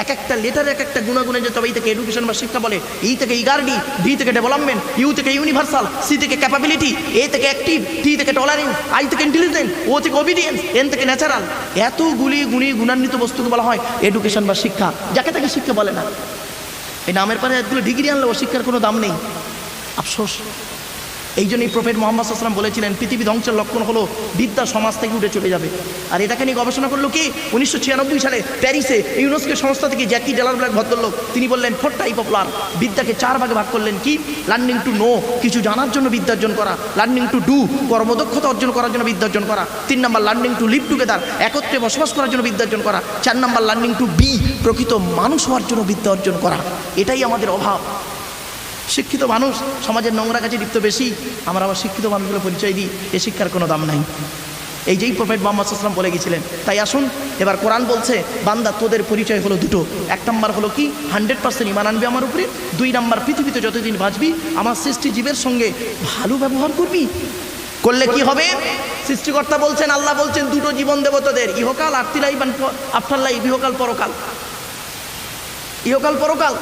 এক একটা লেটার এক একটা গুণাগুণে যে তবে এই থেকে এডুকেশন বা শিক্ষা বলে। ই থেকে ইগার্ডি, ডি থেকে ডেভেলপমেন্ট, ইউ থেকে ইউনিভার্সাল, সি থেকে ক্যাপাবিলিটি, এ থেকে অ্যাক্টিভ, টি থেকে টলারেন্স, আই থেকে ইন্টেলিজেন্স, ও থেকে ওবিডিয়েন্স, এন থেকে ন্যাচারাল। এতগুলি গুণান্বিত বস্তুকে বলা হয় এডুকেশন বা শিক্ষা। যাকে তাকে শিক্ষা বলে না। এই নামের পরে এতগুলো ডিগ্রি আনলেও শিক্ষার কোনো দাম নেই। আফসোস। এই জন্যই প্রফেট মুহাম্মদ সাল্লাল্লাহু আলাইহি ওয়াসাল্লাম বলেছিলেন, পৃথিবী ধ্বংসের লক্ষণ হলো বিদ্যা সমাজ থেকে উঠে চলে যাবে। আর এটাকে নিয়ে গবেষণা করলো কি? 1996 সালে প্যারিসে ইউনেস্কো সংস্থা থেকে জ্যাকি ডেলারব্ল্যাক ভদ্রলোক, তিনি বললেন 4 টাইপ অফ লার্ন। বিদ্যাকে 4 ভাগে ভাগ করলেন। কি? লার্নিং টু নো, কিছু জানার জন্য বিদ্যা অর্জন করা। লার্নিং টু ডু, কর্মদক্ষতা অর্জন করার জন্য বিদ্যা অর্জন করা। 3 নম্বর লার্নিং টু লিভ টুগেদার, একত্রে বসবাস করার জন্য বিদ্যা অর্জন করা। 4 নম্বর লার্নিং টু বি, প্রকৃত মানুষ হওয়ার জন্য বিদ্যা অর্জন করা। এটাই আমাদের অভাব। শিক্ষিত মানুষ সমাজের নোংরা কাজে লিপ্ত বেশি, আমরা আবার শিক্ষিত মানুষগুলো পরিচয় দিই এ শিক্ষার কোনো দাম নাই। এই যেই প্রফেট মুহাম্মদ সাল্লাল্লাহু আলাইহি ওয়াসাল্লাম বলে গেছিলেন। তাই আসুন এবার কোরআন বলছে, বান্দা তোদের পরিচয় হলো দুটো। এক নাম্বার হলো কি, 100% ঈমান আনবি আমার উপরে। 2 নাম্বার, পৃথিবীতে যতদিন বাঁচবি আমার সৃষ্টি জীবের সঙ্গে ভালো ব্যবহার করবি। করলে কি হবে? সৃষ্টিকর্তা বলছেন, আল্লাহ বলছেন, দুটো জীবন দেব তোদের, ইহকাল আফটার লাইফ, ইহকাল পরকাল। ইহকাল পরকাল।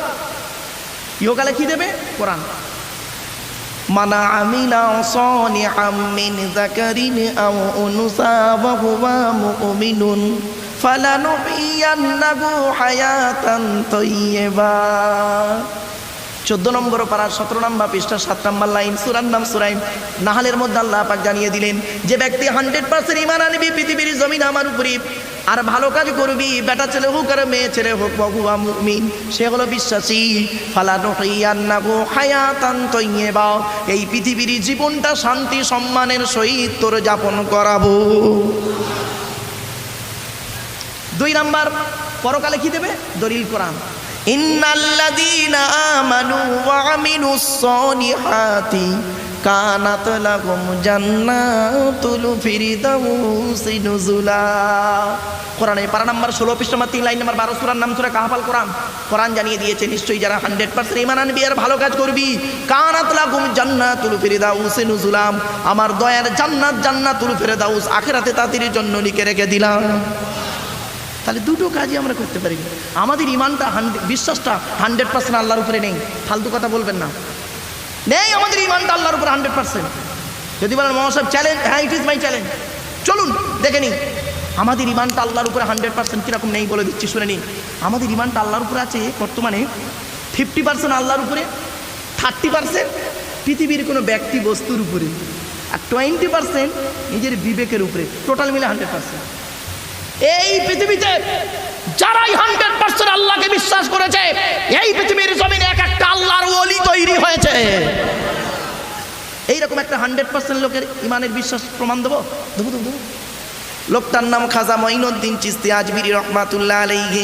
ইহকালে কি দেবে? কোরআন। মানা আমিলা সালিহাম মিন যাকারিন আও উনসা ওয়া হুয়া মুমিনুন ফালানুহইয়ান্নাহু হায়াতান তাইয়্যিবা। 14 নম্বর পারা 17 নম্বর পৃষ্ঠা 7 নম্বর লাইন, সূরার নাম সূরা নাহলের মধ্যে আল্লাহ পাক জানিয়ে দিলেন, যে ব্যক্তি 100% ঈমান আনবি পৃথিবীর জমিন আমার উপরে, আর ভালো কাজ করবি, বেটা ছেলে হোক আর মেয়ে ছেলে হোক, ওয়া মুমিন, সে হলো বিশ্বাসী, ফালানুহইয়ান্নাহু হায়াতান তাইয়্যিবা, এই পৃথিবীর জীবনটা শান্তি সম্মানের সহিত তোর যাপন করাবো। 2 নাম্বার, পরকালে কি দেবে? দলিল কোরআন। ইন্নাল্লাযীনা আমানু ওয়া আমিলুস সালিহাতি কানাত লাহুম জান্নাতুল ফিরদাউসি নুজুলা। কোরআনে পারা নাম্বার 16 পৃষ্ঠা নাম্বার 3 লাইন নাম্বার 12, সূরার নাম সূরা কাহফ। কোরআন কোরআন জানিয়ে দিয়েছে, নিশ্চয়ই যারা 100% ঈমান আনবি আর ভালো কাজ করবি, কানাত লাহুম জান্নাতুল ফিরদাউসি নুজুলা, আমার দয়ার জান্নাত, জান্নাতুল ফিরদাউস আখিরাতে তাদের জন্য লিখে রেখে দিলাম। তাহলে দুটো কাজই আমরা করতে পারি। আমাদের ইমানটা বিশ্বাসটা 100% আল্লাহর উপরে নেই। ফালতু কথা বলবেন না, নেই আমাদের ইমানটা আল্লাহর উপরে 100%। যদি বলেন মোহাম্মদ সাহেব চ্যালেঞ্জ, হ্যাঁ ইট ইজ মাই চ্যালেঞ্জ, চলুন দেখে নিন আমাদের ইমানটা আল্লাহর উপরে 100% কীরকম নেই বলে দিচ্ছি, শুনে নিন। আমাদের ইমানটা আল্লাহর উপরে আছে বর্তমানে 50% আল্লাহর উপরে, 30% পৃথিবীর কোনো ব্যক্তি বস্তুর উপরে, আর 20% নিজের বিবেকের উপরে, টোটাল মিলে 100%। এই পৃথিবীতে যারাই 100% আল্লাহকে বিশ্বাস করেছে, এই পৃথিবীর জমিনে এক একটা আল্লাহর ওলি তৈরি হয়েছে। এইরকম একটা 100% লোকের ইমানের বিশ্বাস প্রমাণ দেবো। লোকটার নাম খাজা মঈনুদ্দিন চিশতি আজমিরি রহমাতুল্লাহ আলাইহি।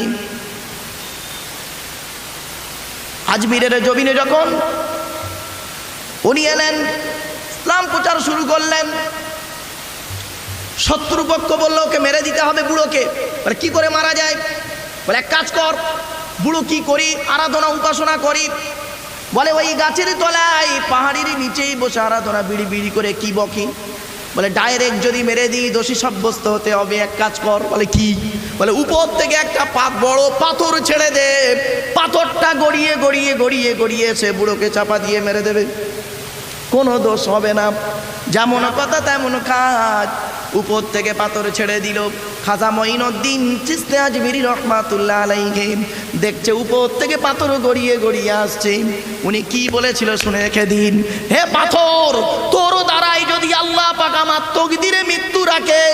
আজমিরের জমিনে যখন উনি এলেন, ইসলাম প্রচার শুরু করলেন, শত্রুপক্ষ বললো ওকে মেরে দিতে হবে বুড়োকে। বলে কি করে মারা যায়? বলে এক কাজ কর, বুড়ো কি করি, আরাধনা উপাসনা করি। বলে ওই গাছের তলায় পাহাড়ের নিচেই বসে আরাধনা বিড়ি বিড়ি করে কি বকি। বলে ডাইরেক্ট যদি মেরে দিই দোষী সাব্যস্ত হতে হবে, এক কাজ কর। বলে কি? বলে উপর থেকে একটা বড় পাথর ছেড়ে দে, পাথরটা গড়িয়ে গড়িয়ে গড়িয়ে গড়িয়ে সে বুড়োকে চাপা দিয়ে মেরে দেবে, কোনো দোষ হবে না। যেমন কথা তেমন কাজ। উপর থেকে পাথর ছেড়ে দিল। খাজা মঈনুদ্দিন চিশতি আজমিরি রহমাতুল্লাহ আলাইহি দেখছে উপর থেকে পাথর গড়িয়ে গড়িয়ে আসছে। উনি কি বলেছিল শুনে রেখে দিন। হে পাথর, তোর দ্বারাই যদি আল্লাহ পাক আমার তকদিরে মৃত্যু রাখে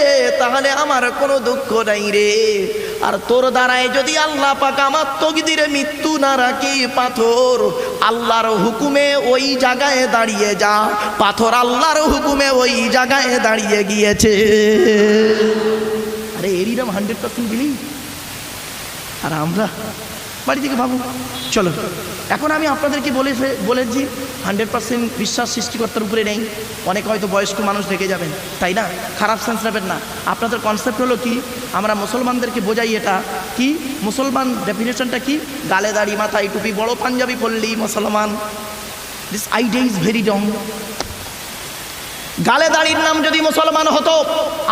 তাহলে আমার কোনো দুঃখ নাই রে, আর তোর দ্বারাই যদি আল্লাহ পাক আমার তকদিরে মৃত্যু না রাখে, পাথর আল্লাহর হুকুমে ওই জায়গায় দাঁড়িয়ে যা। পাথর আল্লাহর হুকুমে ওই জায়গায় দাঁড়িয়ে গিয়েছে। আরে এরকম 100% বিলি, আর আমরা বাড়ি থেকে ভাবো। চলো এখন আমি আপনাদেরকে বলেছি 100% বিশ্বাস সৃষ্টিকর্তার উপরে নেই। অনেকে হয়তো বয়স্ক মানুষ রেখে যাবেন, তাই না? খারাপ সেন্স নেবেন না। আপনাদের কনসেপ্ট হলো কি, আমরা মুসলমানদেরকে বোঝাই এটা কি, মুসলমান ডেফিনেশনটা কি, গালে দাড়ি মাথায় টুপি বড় পাঞ্জাবি পরলেই মুসলমান। This idea is very wrong. গালে দাড়ির নাম যদি মুসলমান হতো,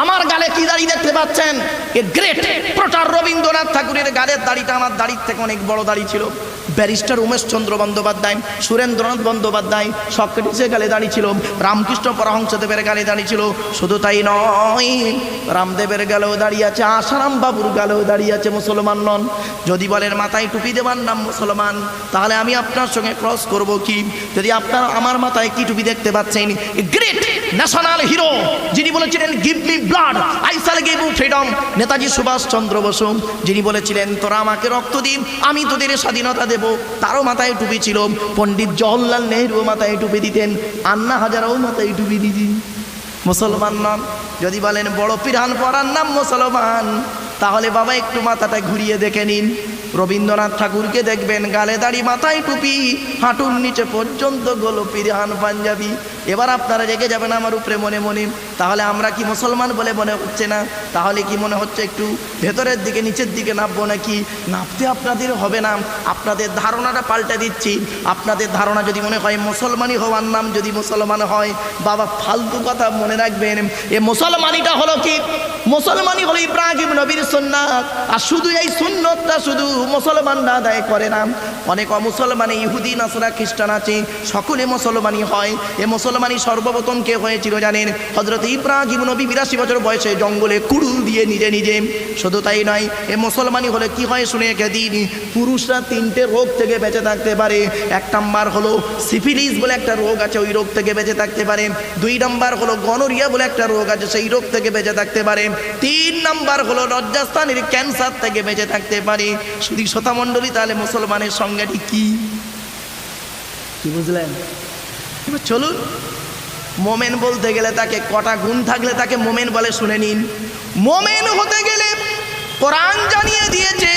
আমার গালে কি দাড়ি দেখতে পাচ্ছেন? এ গ্রেট প্রচার রবীন্দ্রনাথ ঠাকুরের গালের দাড়িটা আমার দাড়ির থেকে অনেক বড় দাড়ি ছিল। ব্যারিস্টার উমেশচন্দ্র বন্দ্যোপাধ্যায়, সুরেন্দ্রনাথ বন্দ্যোপাধ্যায়, সক্রেটিসের গালে দাড়ি ছিল, রামকৃষ্ণ পরমহংসদেবের গালে দাড়ি ছিল। শুধু তাই নয়, রামদেবের গালেও দাঁড়িয়ে আছে, আসারাম বাবুর গালেও দাঁড়িয়ে আছে, মুসলমান নন। যদি বলেন মাথায় টুপি দেবার নাম মুসলমান, তাহলে আমি আপনার সঙ্গে ক্রস করব কি? যদি আপনার আমার মাথায় কি টুপি দেখতে পাচ্ছেন? গ্রেট ন্যাশনাল হিরো যিনি বলেছিলেন give me blood I shall give you freedom, Netaji Subhashchandra Bose, যিনি বলেছিলেন তোরা আমাকে রক্ত দিন আমি তোদের স্বাধীনতা দেব, তারও মাথায় টুপি ছিল। পণ্ডিত জওহরলাল নেহরু মাথায় টুপি দিতেন, আন্না হাজারাও মাথায় টুপি দিতেন। মুসলমান নন। যদি বলেন বড় পিরান পরার নাম মুসলমান, তাহলে বাবা একটু মাথাটা ঘুরিয়ে দেখে নিন। রবীন্দ্রনাথ ঠাকুরকে দেখবেন গালে দাড়ি মাথায় টুপি, হাঁটুর নিচে পর্যন্ত গোল পিরান পাঞ্জাবি। এবার আপনারা রেগে যাবেন আমার উপরে মনে মনে, তাহলে আমরা কি মুসলমান বলে মনে হচ্ছে না? তাহলে কি মনে হচ্ছে একটু ভেতরের দিকে নিচের দিকে নামবো নাকি? নামতে আপনাদের হবে না, আপনাদের ধারণাটা পাল্টে দিচ্ছি। আপনাদের ধারণা যদি মনে হয় মুসলমানই হওয়ার নাম যদি মুসলমান হয়, বাবা ফালতু কথা মনে রাখবেন। এ মুসলমানিটা হলো কি? মুসলমানি হলো ইব্রাহিম নবীর সুন্নাত। আর শুধু এই সুন্নতটা শুধু মুসলমানরা আদায় করে না, অনেক অমুসলমানে ইহুদি নাসরা খ্রিস্টান আছে, সকলে মুসলমানই হয়। এ মুসলমানই সর্বপ্রথম কে হয়েছিল জানেন? হযরত ইব্রাহিম নবী 82 বছর বয়সে জঙ্গলে কুড়ুল দিয়ে নিজে নিজে। শুধু তাই নয়, এ মুসলমানই হলে কি হয় শুনে রেখে দিন, পুরুষরা 3টে রোগ থেকে বেঁচে থাকতে পারে। 1 নাম্বার হলো সিফিলিস বলে একটা রোগ আছে, ওই রোগ থেকে বেঁচে থাকতে পারে। 2 নাম্বার হলো গনোরিয়া বলে একটা রোগ আছে, সেই রোগ থেকে বেঁচে থাকতে পারে। 3 নাম্বার হলো লজ্জাস্থানের ক্যান্সার থেকে বেঁচে থাকতে পারে। শুধু শ্রোতামণ্ডলী, তাহলে মুসলমানের সংজ্ঞাটি কি কি বুঝলেন? এবার চলুন, মোমেন বলতে গেলে তাকে কটা গুণ থাকলে তাকে মোমেন বলে শুনে নিন। মোমেন হতে গেলে কোরআন জানিয়ে দিয়েছে,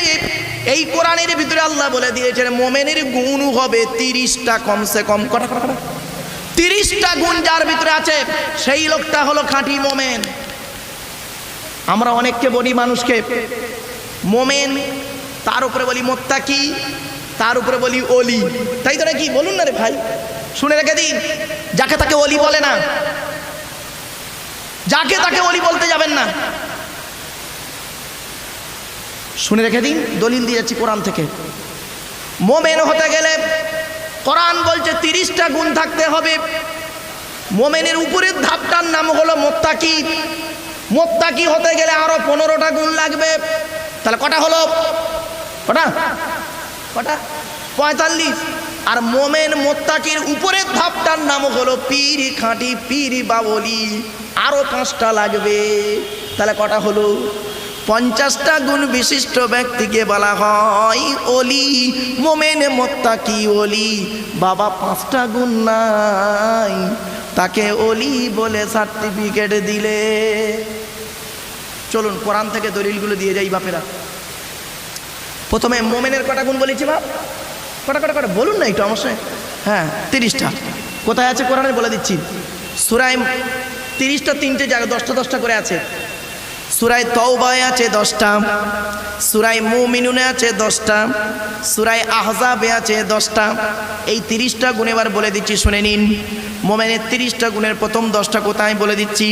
এই কোরআনের ভিতরে আল্লাহ বলে দিয়েছেন মোমেনের গুণ হবে 30টা, কমসে কম কটা 30টা গুণ যার ভিতরে আছে সেই লোকটা হলো খাঁটি মোমেন। আমরা অনেককে বলি মানুষকে মোমেন, তার উপরে বলি মোত্তাকি, তার উপরে বলি ওলি, তাই তো নাকি? বলুন না রে ভাই, শুনে রেখে দিন। যাকে তাকে ওলি বলে না, যাকে তাকে ওলি বলতে যাবেন না। শুনে রেখে দিন, দলিল দিয়ে যাচ্ছি কোরআন থেকে। মোমেন হতে গেলে কোরআন বলছে 30টা গুণ থাকতে হবে। মোমেনের উপরের ধাপটার নাম হলো মোত্তাকি। মোত্তাকি হতে গেলে আরো 15টা গুণ লাগবে। তাহলে কটা হলো? কটা 45। আর মোমেন মোত্তাকির উপরের ধাপটার নাম হলো পীর, খাঁটি পীর বা ওলি, আরো 5টা লাগবে। তাহলে কটা হলো? 50টা গুণ বিশিষ্ট ব্যক্তিকে বলা হয় ওলি। মোমেন মোত্তাকি ওলি। বাবা 5টা গুণ নাই, তাকে ওলি বলে সার্টিফিকেট দিলে। চলুন কোরআন থেকে দলিলগুলো দিয়ে যাই বাপেরা। প্রথমে মোমেনের কটা গুণ বলেছি বাপ? কটা বলুন না একটু আমার সঙ্গে। হ্যাঁ, 30টা। কোথায় আছে কোরআনে বলে দিচ্ছি। সূরায় 30টা 3টে জায়গা 10টা করে আছে। সূরায় তাওবায় আছে 10টা, সূরায় মুমিনুনে আছে 10টা, সূরায় আহজাবে আছে 10টা। এই 30টা গুণ এবার বলে দিচ্ছি, শুনে নিন। মোমেনের 30টা গুণের প্রথম 10টা কোথায় বলে দিচ্ছি।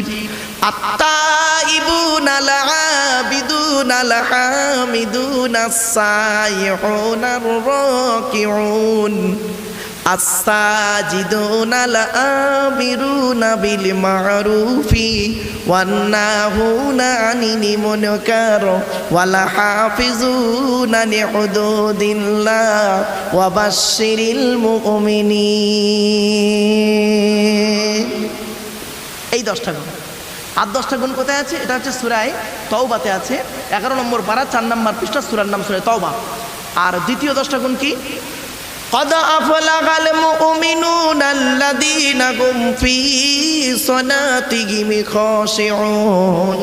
আত্তাইবুনাল আবিদুনাল হামিদুনাস সাইহুনার রাকিউন আস-সাজিদুনাল আমিরুনা বিল মা'রুফি ওয়ান নাহুনা আনিল মুনকার ওয়াল হাফিজুনা লিহুদুদিল্লাহ ওয়া বাশশিরিল মুমিনিন। এই 10টা গুণ। আর 10টা গুণ কোথায় আছে? এটা হচ্ছে সূরায়ে তাওবাতে আছে, 11 নম্বর পারা 4 নম্বর পৃষ্ঠা, সূরার নাম সূরা তাওবা। আর দ্বিতীয় 10টা গুণ কি? قد أفلح المؤمنون الذين هم في صلاتهم خاشعون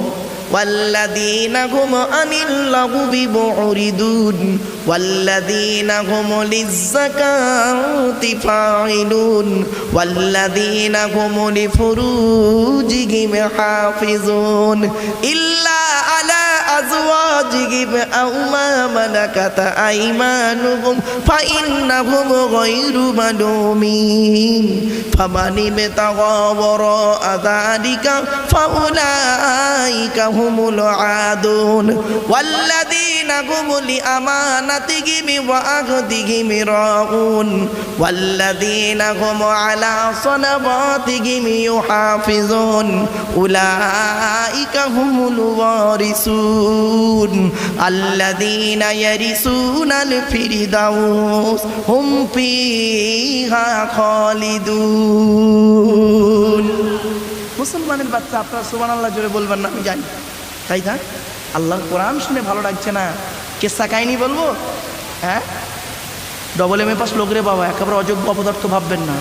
والذين هم عن اللغو معرضون والذين هم للزكاة فاعلون والذين هم لفروجهم حافظون إلا على أزواجهم أو ما ملكت أيمانهم فإنهم غير ملومين فمن ابتغى وراء ذلك فأولئك هم العادون والذين هم لأمانتهم وعهدهم راعون والذين هم على صلواتهم يحافظون أولئك هم الوارثون الذين يرثون الفردوس هم فيها خالدون। মুসলমানের বাচ্চা, আপনারা সুবহানাল্লাহ জোরে বলবেন না, আমি জানি। তাই না? আল্লাহর কোরআন শুনে ভালো লাগছে না, কেসা কাহিনী বলবো? হ্যাঁ, ডবল MA পাস লোক রে বাবা, একেবারে অযোগ্য অপদার্থ ভাববেন না।